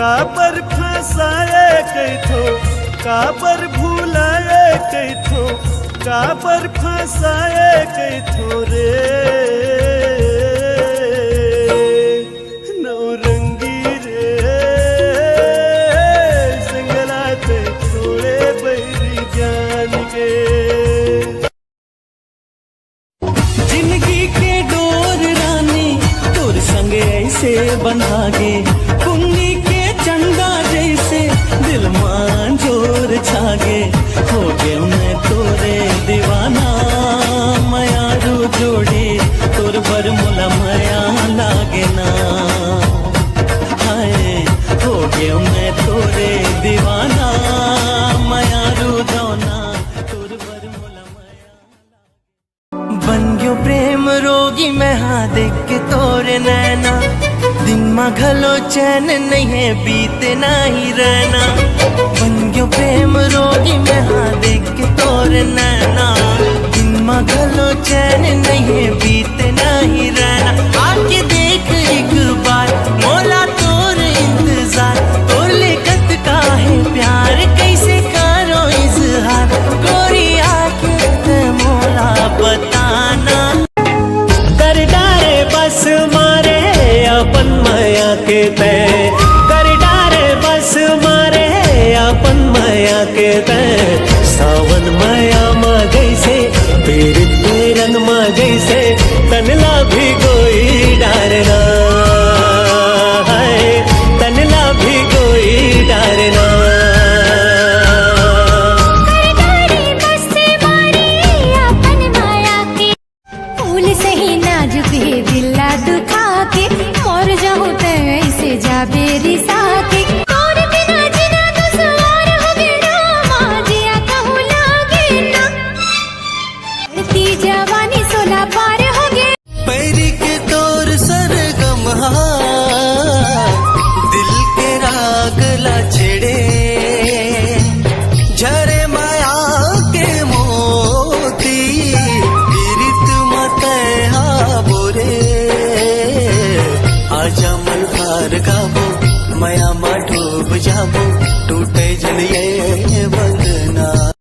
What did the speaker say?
काबर फंसाए कैथो, काबर भूलाए कैथो, काबर फंसाए कैथो रे नौरंगी रे संगलाते छोड़े बैरी जान के। जिंदगी के डोर रानी तोर संग ऐसे बंधागे, कुन्नी के चंदा जैसे दिल मान जोर छागे। हो गए मैं तोरे दीवाना मयारू जोड़ी तोर बर मुला मया लागे ना। हाय हो गए मैं तोरे दीवाना मयारू दौना तोर बर मुला मया। बन गयो प्रेम रोगी मैं हाँ देख के तोरे नैना, दिन में घलो चैन नहीं है बीते ना ही रहना। बन गयो प्रेम रोगी मैं हाँ देख के तोरे नैना, दिन में घलो चैन नहीं है बीते ना ही रहना। आके देख एक बार मोला तोर इंतजार, तोर लेकत का है प्यार कैसे करो इजहार। गोरी आके ते मोला बताना, कर डारे बस मारे अपन माया के तय, कर डारे बस मारे अपन माया के तय। सावन माया मा जैसे पीर रंग मा जैसे तनला भी कोई डारना।